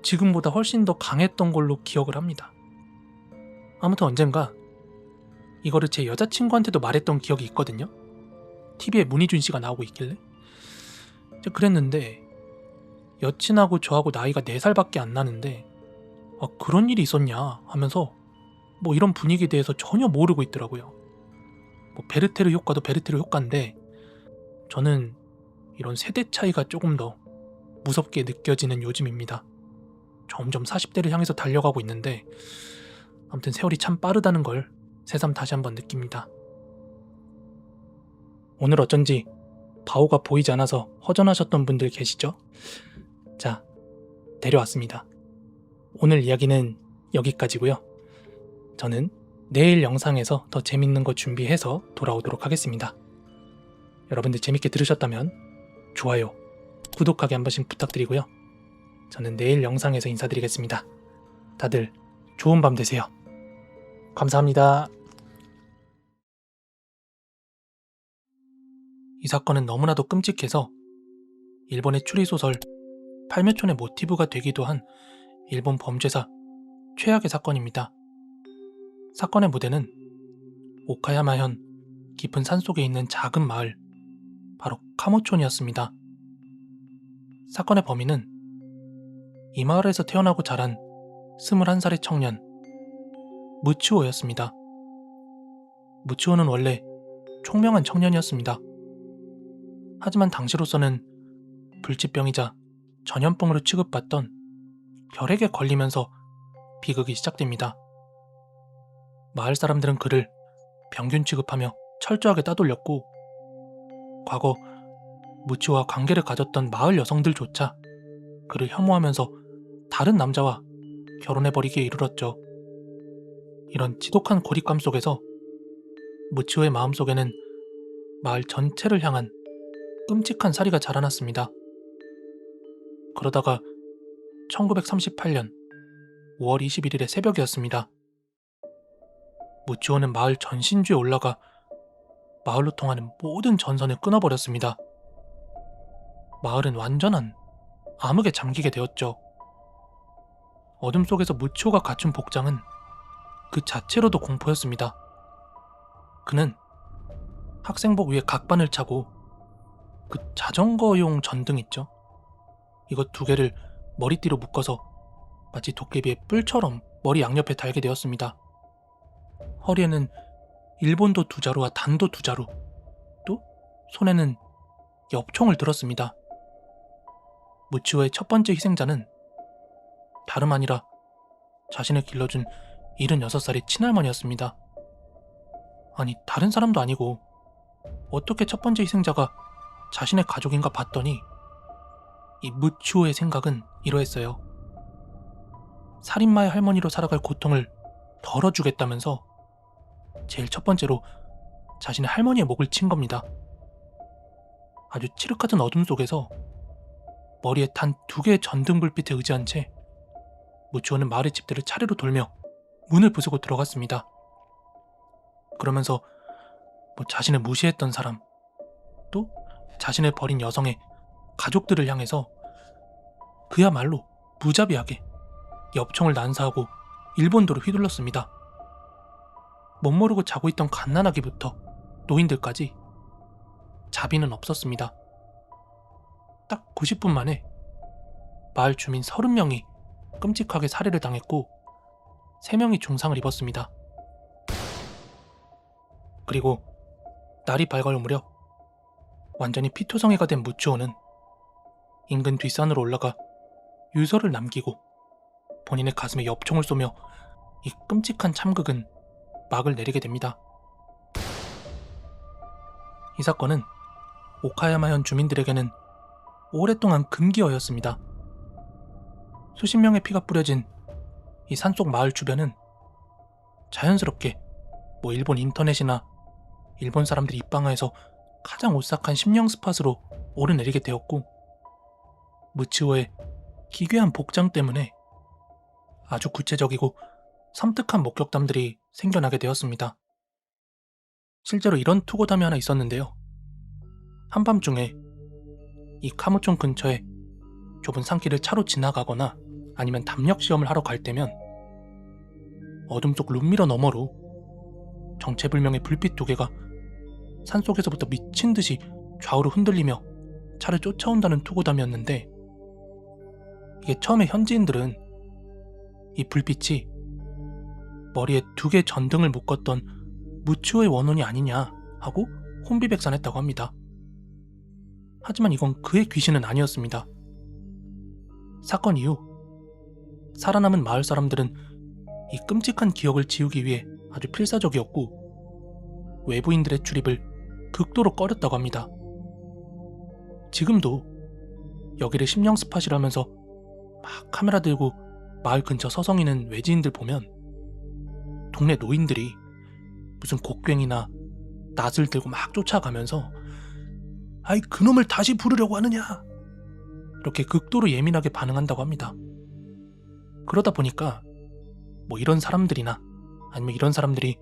지금보다 훨씬 더 강했던 걸로 기억을 합니다. 아무튼 언젠가 이거를 제 여자친구한테도 말했던 기억이 있거든요. TV에 문희준 씨가 나오고 있길래. 그랬는데 여친하고 저하고 나이가 4살밖에 안 나는데 그런 일이 있었냐 하면서 뭐 이런 분위기에 대해서 전혀 모르고 있더라고요. 뭐 베르테르 효과도 베르테르 효과인데, 저는 이런 세대 차이가 조금 더 무섭게 느껴지는 요즘입니다. 점점 40대를 향해서 달려가고 있는데, 아무튼 세월이 참 빠르다는 걸 새삼 다시 한번 느낍니다. 오늘 어쩐지 바오가 보이지 않아서 허전하셨던 분들 계시죠? 자, 데려왔습니다. 오늘 이야기는 여기까지고요. 저는 내일 영상에서 더 재밌는 거 준비해서 돌아오도록 하겠습니다. 여러분들 재밌게 들으셨다면 좋아요, 구독하기 한 번씩 부탁드리고요. 저는 내일 영상에서 인사드리겠습니다. 다들 좋은 밤 되세요. 감사합니다. 이 사건은 너무나도 끔찍해서 일본의 추리소설 팔매촌의 모티브가 되기도 한 일본 범죄사 최악의 사건입니다. 사건의 무대는 오카야마현 깊은 산속에 있는 작은 마을, 바로 카모촌이었습니다. 사건의 범인은 이 마을에서 태어나고 자란 21살의 청년 무츠오였습니다. 무츠오는 원래 총명한 청년이었습니다. 하지만 당시로서는 불치병이자 전염병으로 취급받던 결핵에 걸리면서 비극이 시작됩니다. 마을 사람들은 그를 병균 취급하며 철저하게 따돌렸고, 과거 무츠오와 관계를 가졌던 마을 여성들조차 그를 혐오하면서 다른 남자와 결혼해버리기에 이르렀죠. 이런 지독한 고립감 속에서 무츠오의 마음속에는 마을 전체를 향한 끔찍한 살이가 자라났습니다. 그러다가 1938년 5월 21일의 새벽이었습니다. 무츠오는 마을 전신주에 올라가 마을로 통하는 모든 전선을 끊어버렸습니다. 마을은 완전한 암흑에 잠기게 되었죠. 어둠 속에서 무츠오가 갖춘 복장은 그 자체로도 공포였습니다. 그는 학생복 위에 각반을 차고 그 자전거용 전등 있죠? 이것 2개를 머리띠로 묶어서 마치 도깨비의 뿔처럼 머리 양옆에 달게 되었습니다. 허리에는 일본도 2자루와 단도 2자루, 또 손에는 엽총을 들었습니다. 무츠오의 첫 번째 희생자는 다름 아니라 자신을 길러준 76살의 친할머니였습니다. 아니, 다른 사람도 아니고 어떻게 첫 번째 희생자가 자신의 가족인가 봤더니 이 무츠오의 생각은 이러했어요. 살인마의 할머니로 살아갈 고통을 덜어주겠다면서 제일 첫 번째로 자신의 할머니의 목을 친 겁니다. 아주 칠흑같은 어둠 속에서 머리에 단 2개의 전등 불빛에 의지한 채 무치오는 마을의 집들을 차례로 돌며 문을 부수고 들어갔습니다. 그러면서 자신을 무시했던 사람, 또 자신을 버린 여성의 가족들을 향해서 그야말로 무자비하게 엽총을 난사하고 일본도를 휘둘렀습니다. 멋모르고 자고 있던 갓난아기부터 노인들까지 자비는 없었습니다. 딱 90분 만에 마을 주민 30명이 끔찍하게 살해를 당했고 3명이 중상을 입었습니다. 그리고 날이 밝아올 무렵 완전히 피투성이가 된 무치오는 인근 뒷산으로 올라가 유서를 남기고 본인의 가슴에 엽총을 쏘며 이 끔찍한 참극은 막을 내리게 됩니다. 이 사건은 오카야마현 주민들에게는 오랫동안 금기어였습니다. 수십 명의 피가 뿌려진 이 산속 마을 주변은 자연스럽게 일본 인터넷이나 일본 사람들이 입방아에서 가장 오싹한 심령 스팟으로 오르내리게 되었고, 무치오의 기괴한 복장 때문에 아주 구체적이고 섬뜩한 목격담들이 생겨나게 되었습니다. 실제로 이런 투고담이 하나 있었는데요. 한밤중에 이 카무촌 근처에 좁은 산길을 차로 지나가거나 아니면 담력 시험을 하러 갈 때면 어둠 속 룸미러 너머로 정체불명의 불빛 2개가 산속에서부터 미친 듯이 좌우로 흔들리며 차를 쫓아온다는 투고담이었는데, 이게 처음에 현지인들은 이 불빛이 머리에 2개 전등을 묶었던 무치오의 원혼이 아니냐 하고 혼비백산했다고 합니다. 하지만 이건 그의 귀신은 아니었습니다. 사건 이후 살아남은 마을 사람들은 이 끔찍한 기억을 지우기 위해 아주 필사적이었고 외부인들의 출입을 극도로 꺼렸다고 합니다. 지금도 여기를 심령 스팟이라면서 막 카메라 들고 마을 근처 서성이는 외지인들 보면 동네 노인들이 무슨 곡괭이나 낫을 들고 막 쫓아가면서 아이 그놈을 다시 부르려고 하느냐, 이렇게 극도로 예민하게 반응한다고 합니다. 그러다 보니까 이런 사람들이나 아니면 이런 사람들이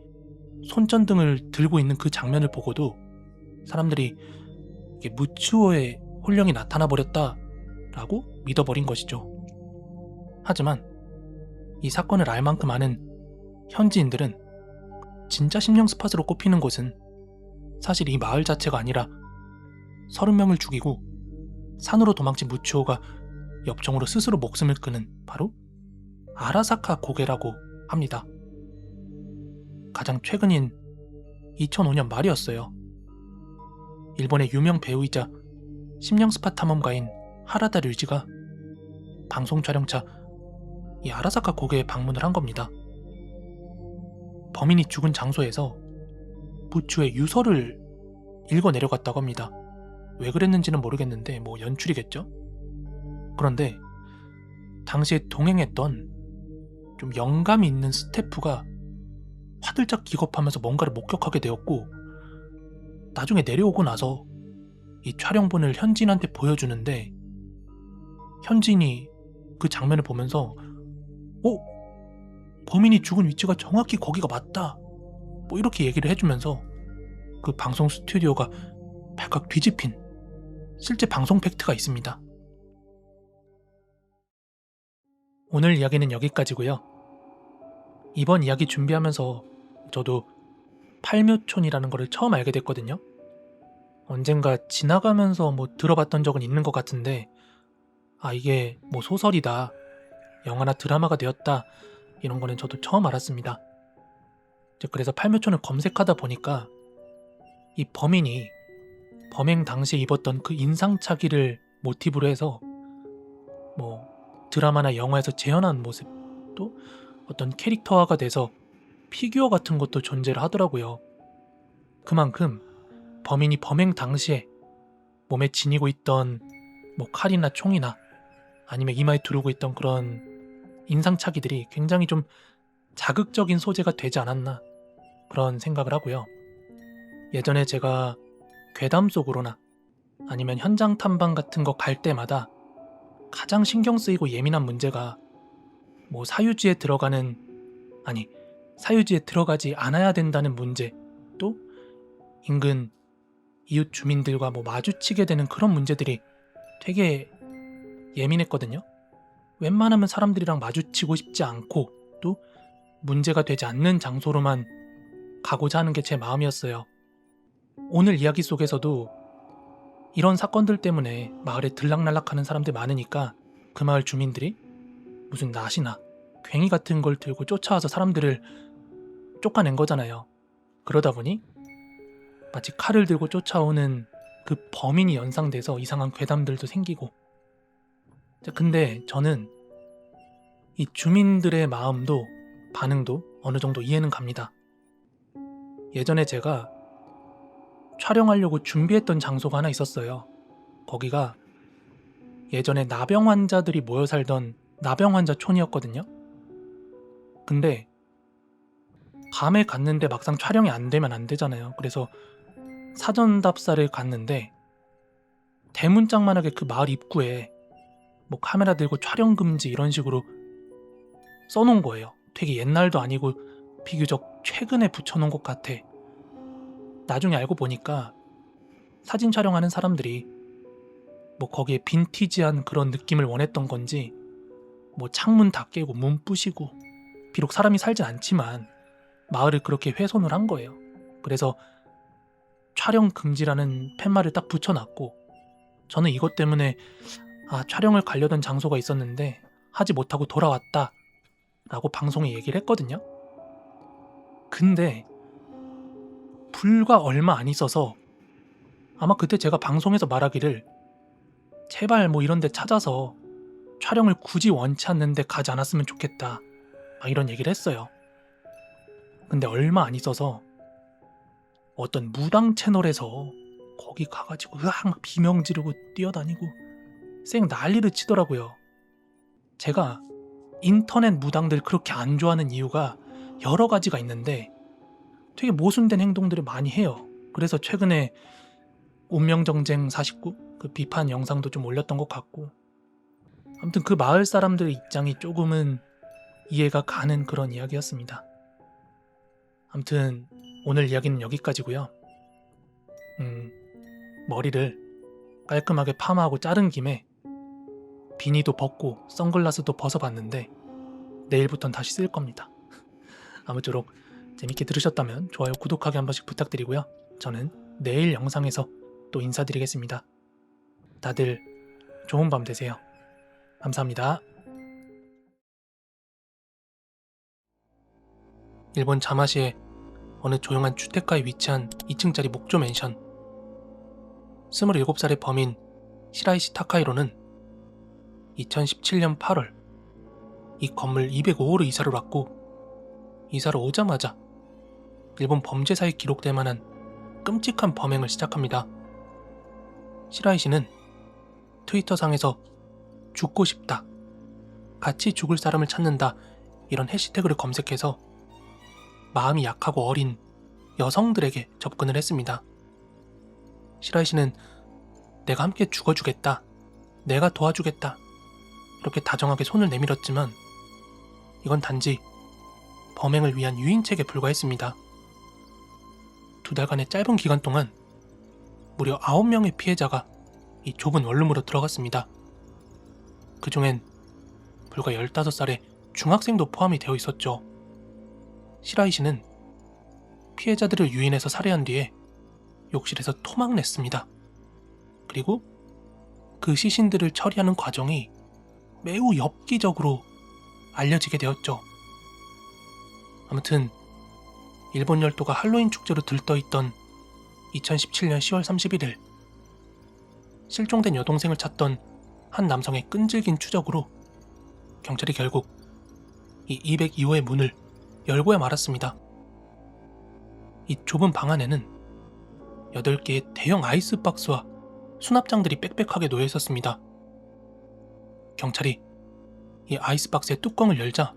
손전등을 들고 있는 그 장면을 보고도 사람들이 이게 무치오의 혼령이 나타나 버렸다라고 믿어버린 것이죠. 하지만 이 사건을 알 만큼 아는 현지인들은 진짜 심령 스팟으로 꼽히는 곳은 사실 이 마을 자체가 아니라 30명을 죽이고 산으로 도망친 무치오가 엽총으로 스스로 목숨을 끊은 바로 아라사카 고개라고 합니다. 가장 최근인 2005년 말이었어요. 일본의 유명 배우이자 심령 스팟 탐험가인 하라다 류지가 방송 촬영차 이 아라사카 고개에 방문을 한 겁니다. 범인이 죽은 장소에서 무치오의 유서를 읽어 내려갔다고 합니다. 왜 그랬는지는 모르겠는데 연출이겠죠? 그런데 당시에 동행했던 좀 영감이 있는 스태프가 화들짝 기겁하면서 뭔가를 목격하게 되었고, 나중에 내려오고 나서 이 촬영본을 현지인한테 보여주는데 현지인이 그 장면을 보면서 범인이 죽은 위치가 정확히 거기가 맞다, 이렇게 얘기를 해주면서 그 방송 스튜디오가 발칵 뒤집힌 실제 방송 팩트가 있습니다. 오늘 이야기는 여기까지고요. 이번 이야기 준비하면서 저도 팔묘촌이라는 거를 처음 알게 됐거든요. 언젠가 지나가면서 들어봤던 적은 있는 것 같은데, 이게 소설이다, 영화나 드라마가 되었다, 이런 거는 저도 처음 알았습니다. 그래서 팔묘촌을 검색하다 보니까 이 범인이 범행 당시에 입었던 그 인상착의를 모티브로 해서 드라마나 영화에서 재현한 모습, 또 어떤 캐릭터화가 돼서 피규어 같은 것도 존재를 하더라고요. 그만큼 범인이 범행 당시에 몸에 지니고 있던 칼이나 총이나 아니면 이마에 두르고 있던 그런 인상착의들이 굉장히 좀 자극적인 소재가 되지 않았나, 그런 생각을 하고요. 예전에 제가 괴담 속으로나 아니면 현장 탐방 같은 거 갈 때마다 가장 신경 쓰이고 예민한 문제가 뭐 사유지에 들어가지 않아야 된다는 문제, 또 인근 이웃 주민들과 뭐 마주치게 되는 그런 문제들이 되게 예민했거든요. 웬만하면 사람들이랑 마주치고 싶지 않고 또 문제가 되지 않는 장소로만 가고자 하는 게 제 마음이었어요. 오늘 이야기 속에서도 이런 사건들 때문에 마을에 들락날락하는 사람들 많으니까 그 마을 주민들이 무슨 낫이나 괭이 같은 걸 들고 쫓아와서 사람들을 쫓아낸 거잖아요. 그러다 보니 마치 칼을 들고 쫓아오는 그 범인이 연상돼서 이상한 괴담들도 생기고. 근데 저는 이 주민들의 마음도 반응도 어느 정도 이해는 갑니다. 예전에 제가 촬영하려고 준비했던 장소가 하나 있었어요. 거기가 예전에 나병 환자들이 모여 살던 나병 환자 촌이었거든요. 근데 밤에 갔는데 막상 촬영이 안 되면 안 되잖아요. 그래서 사전 답사를 갔는데 대문짝만하게 그 마을 입구에 뭐 카메라 들고 촬영 금지 이런 식으로 써놓은 거예요. 되게 옛날도 아니고 비교적 최근에 붙여놓은 것 같아. 나중에 알고 보니까 사진 촬영하는 사람들이 뭐 거기에 빈티지한 그런 느낌을 원했던 건지 뭐 창문 다 깨고 문 부시고, 비록 사람이 살진 않지만 마을을 그렇게 훼손을 한 거예요. 그래서 촬영 금지라는 팻말을 딱 붙여놨고, 저는 이것 때문에 촬영을 가려던 장소가 있었는데 하지 못하고 돌아왔다 라고 방송에 얘기를 했거든요. 근데 불과 얼마 안 있어서 아마 그때 제가 방송에서 말하기를 제발 뭐 이런 데 찾아서 촬영을 굳이 원치 않는데 가지 않았으면 좋겠다 이런 얘기를 했어요. 근데 얼마 안 있어서 어떤 무당 채널에서 거기 가가지고 막 비명 지르고 뛰어다니고 쌩 난리를 치더라고요. 제가 인터넷 무당들 그렇게 안 좋아하는 이유가 여러 가지가 있는데 되게 모순된 행동들을 많이 해요. 그래서 최근에 운명정쟁 49 그 비판 영상도 좀 올렸던 것 같고, 아무튼 그 마을 사람들의 입장이 조금은 이해가 가는 그런 이야기였습니다. 아무튼 오늘 이야기는 여기까지고요. 머리를 깔끔하게 파마하고 자른 김에 비니도 벗고 선글라스도 벗어봤는데 내일부터는 다시 쓸 겁니다. 아무쪼록 재밌게 들으셨다면 좋아요, 구독하기 한 번씩 부탁드리고요. 저는 내일 영상에서 또 인사드리겠습니다. 다들 좋은 밤 되세요. 감사합니다. 일본 자마시의 어느 조용한 주택가에 위치한 2층짜리 목조 맨션. 27살의 범인 시라이시 타카히로는 2017년 8월 이 건물 205호로 이사를 왔고, 이사를 오자마자 일본 범죄사에 기록될 만한 끔찍한 범행을 시작합니다. 시라이시는 트위터상에서 죽고 싶다, 같이 죽을 사람을 찾는다 이런 해시태그를 검색해서 마음이 약하고 어린 여성들에게 접근을 했습니다. 시라이시는 내가 함께 죽어주겠다, 내가 도와주겠다 이렇게 다정하게 손을 내밀었지만 이건 단지 범행을 위한 유인책에 불과했습니다. 2달간의 짧은 기간 동안 무려 9명의 피해자가 이 좁은 원룸으로 들어갔습니다. 그 중엔 불과 15살의 중학생도 포함이 되어 있었죠. 시라이 씨는 피해자들을 유인해서 살해한 뒤에 욕실에서 토막냈습니다. 그리고 그 시신들을 처리하는 과정이 매우 엽기적으로 알려지게 되었죠. 아무튼 일본 열도가 할로윈 축제로 들떠있던 2017년 10월 31일, 실종된 여동생을 찾던 한 남성의 끈질긴 추적으로 경찰이 결국 이 202호의 문을 열고야 말았습니다. 이 좁은 방 안에는 8개의 대형 아이스박스와 수납장들이 빽빽하게 놓여 있었습니다. 경찰이 이 아이스박스의 뚜껑을 열자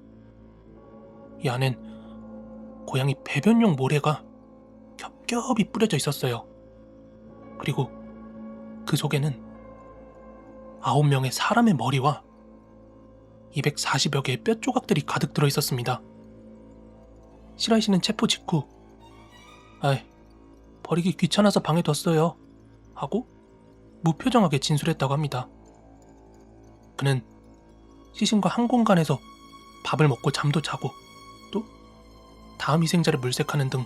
이 안엔 고양이 배변용 모래가 겹겹이 뿌려져 있었어요. 그리고 그 속에는 9명의 사람의 머리와 240여 개의 뼈 조각들이 가득 들어 있었습니다. 시라이 씨는 체포 직후 "아이, 버리기 귀찮아서 방에 뒀어요" 하고 무표정하게 진술했다고 합니다. 그는 시신과 한 공간에서 밥을 먹고 잠도 자고 또 다음 희생자를 물색하는 등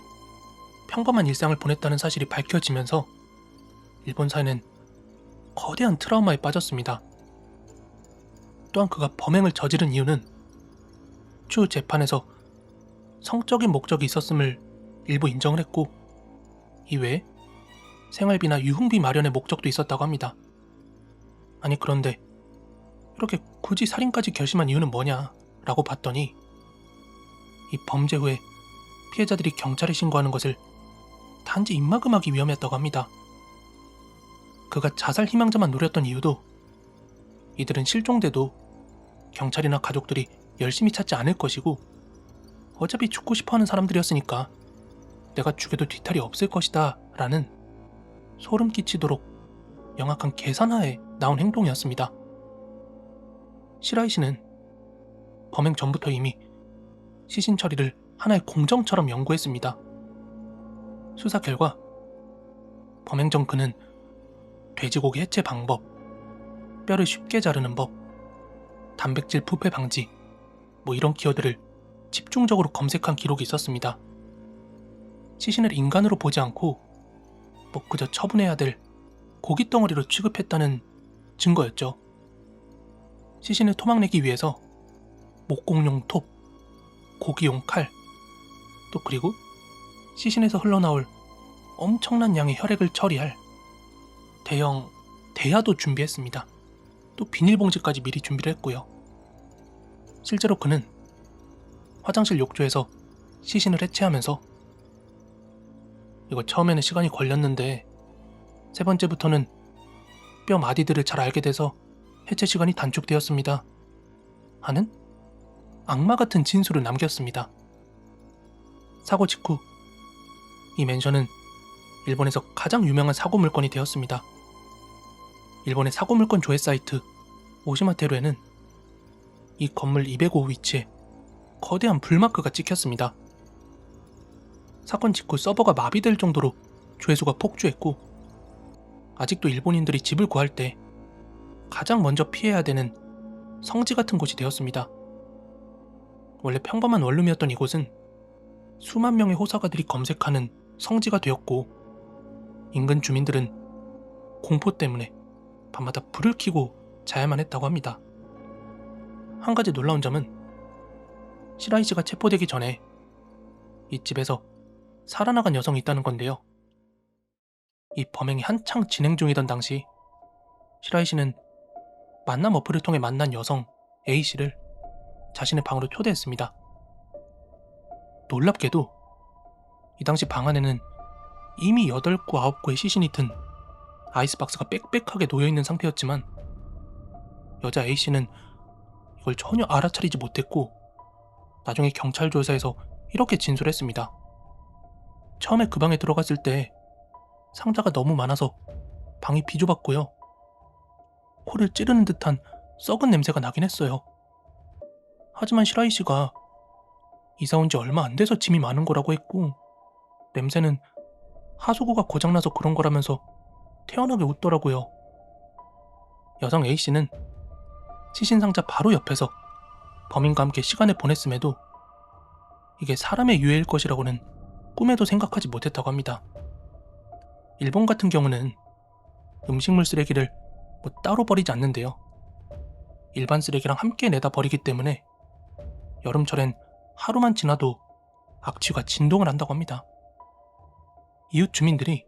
평범한 일상을 보냈다는 사실이 밝혀지면서 일본 사회는 거대한 트라우마에 빠졌습니다. 또한 그가 범행을 저지른 이유는 추후 재판에서 성적인 목적이 있었음을 일부 인정을 했고, 이외에 생활비나 유흥비 마련의 목적도 있었다고 합니다. 아니, 그런데 이렇게 굳이 살인까지 결심한 이유는 뭐냐 라고 봤더니 이 범죄 후에 피해자들이 경찰에 신고하는 것을 단지 입막음하기 위함이었다고 합니다. 그가 자살 희망자만 노렸던 이유도 이들은 실종돼도 경찰이나 가족들이 열심히 찾지 않을 것이고 어차피 죽고 싶어하는 사람들이었으니까 내가 죽여도 뒤탈이 없을 것이다 라는 소름 끼치도록 명확한 계산하에 나온 행동이었습니다. 시라이 씨는 범행 전부터 이미 시신 처리를 하나의 공정처럼 연구했습니다. 수사 결과 범행 전 그는 돼지고기 해체 방법, 뼈를 쉽게 자르는 법, 단백질 부패 방지, 이런 키워드를 집중적으로 검색한 기록이 있었습니다. 시신을 인간으로 보지 않고 그저 처분해야 될 고기 덩어리로 취급했다는 증거였죠. 시신을 토막내기 위해서 목공용 톱, 고기용 칼, 또 그리고 시신에서 흘러나올 엄청난 양의 혈액을 처리할 대형 대야도 준비했습니다. 또 비닐봉지까지 미리 준비를 했고요. 실제로 그는 화장실 욕조에서 시신을 해체하면서 이거 처음에는 시간이 걸렸는데 세 번째부터는 뼈 마디들을 잘 알게 돼서 해체 시간이 단축되었습니다 하는 악마 같은 진술을 남겼습니다. 사고 직후 이 맨션은 일본에서 가장 유명한 사고 물건이 되었습니다. 일본의 사고 물건 조회 사이트 오시마테루에는 이 건물 205 위치에 거대한 불마크가 찍혔습니다. 사건 직후 서버가 마비될 정도로 조회수가 폭주했고, 아직도 일본인들이 집을 구할 때 가장 먼저 피해야 되는 성지 같은 곳이 되었습니다. 원래 평범한 원룸이었던 이곳은 수만 명의 호사가들이 검색하는 성지가 되었고, 인근 주민들은 공포 때문에 밤마다 불을 켜고 자야만 했다고 합니다. 한 가지 놀라운 점은 시라이 씨가 체포되기 전에 이 집에서 살아나간 여성이 있다는 건데요. 이 범행이 한창 진행 중이던 당시 시라이 씨는 만남 어플을 통해 만난 여성 A씨를 자신의 방으로 초대했습니다. 놀랍게도 이 당시 방 안에는 이미 8구, 9구의 시신이 든 아이스박스가 빽빽하게 놓여있는 상태였지만 여자 A씨는 이걸 전혀 알아차리지 못했고 나중에 경찰 조사에서 이렇게 진술했습니다. 처음에 그 방에 들어갔을 때 상자가 너무 많아서 방이 비좁았고요. 코를 찌르는 듯한 썩은 냄새가 나긴 했어요. 하지만 시라이 씨가 이사 온 지 얼마 안 돼서 짐이 많은 거라고 했고, 냄새는 하수구가 고장나서 그런 거라면서 태연하게 웃더라고요. 여성 A씨는 시신 상자 바로 옆에서 범인과 함께 시간을 보냈음에도 이게 사람의 유해일 것이라고는 꿈에도 생각하지 못했다고 합니다. 일본 같은 경우는 음식물 쓰레기를 따로 버리지 않는데요. 일반 쓰레기랑 함께 내다 버리기 때문에 여름철엔 하루만 지나도 악취가 진동을 한다고 합니다. 이웃 주민들이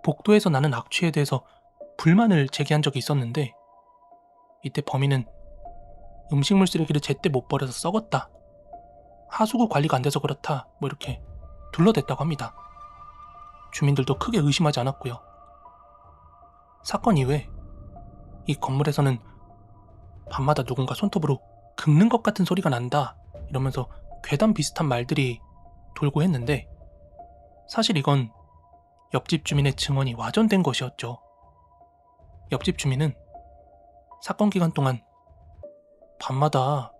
복도에서 나는 악취에 대해서 불만을 제기한 적이 있었는데 이때 범인은 음식물 쓰레기를 제때 못 버려서 썩었다, 하수구 관리가 안 돼서 그렇다 이렇게 둘러댔다고 합니다. 주민들도 크게 의심하지 않았고요. 사건 이후에 이 건물에서는 밤마다 누군가 손톱으로 긁는 것 같은 소리가 난다 이러면서 괴담 비슷한 말들이 돌고 했는데 사실 이건 옆집 주민의 증언이 와전된 것이었죠. 옆집 주민은 사건 기간 동안 밤마다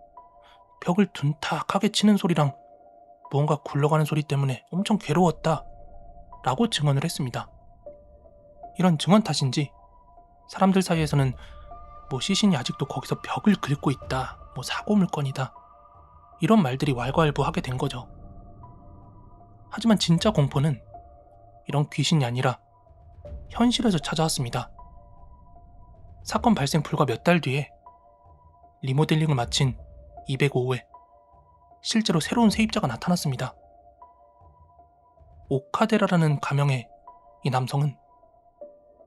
벽을 둔탁하게 치는 소리랑 무언가 굴러가는 소리 때문에 엄청 괴로웠다 라고 증언을 했습니다. 이런 증언 탓인지 사람들 사이에서는 시신이 아직도 거기서 벽을 긁고 있다, 사고 물건이다, 이런 말들이 왈가왈부하게 된 거죠. 하지만 진짜 공포는 이런 귀신이 아니라 현실에서 찾아왔습니다. 사건 발생 불과 몇 달 뒤에 리모델링을 마친 205에 실제로 새로운 세입자가 나타났습니다. 오카데라라는 가명의 이 남성은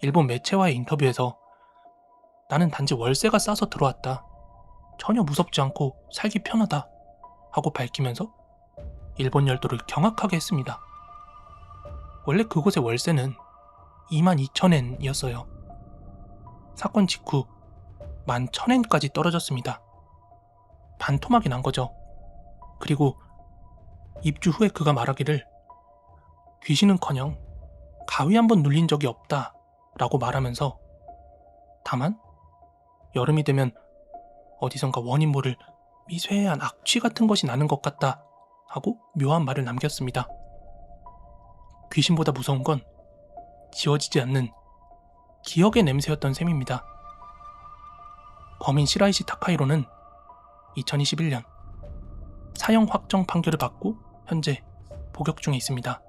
일본 매체와의 인터뷰에서 나는 단지 월세가 싸서 들어왔다, 전혀 무섭지 않고 살기 편하다 하고 밝히면서 일본 열도를 경악하게 했습니다. 원래 그곳의 월세는 22,000엔이었어요. 사건 직후 11,000엔까지 떨어졌습니다. 반토막이 난 거죠. 그리고 입주 후에 그가 말하기를 귀신은커녕 가위 한번 눌린 적이 없다 라고 말하면서 다만 여름이 되면 어디선가 원인 모를 미세한 악취 같은 것이 나는 것 같다 하고 묘한 말을 남겼습니다. 귀신보다 무서운 건 지워지지 않는 기억의 냄새였던 셈입니다. 범인 시라이시 타카히로는 2021년 사형 확정 판결을 받고 현재 복역 중에 있습니다.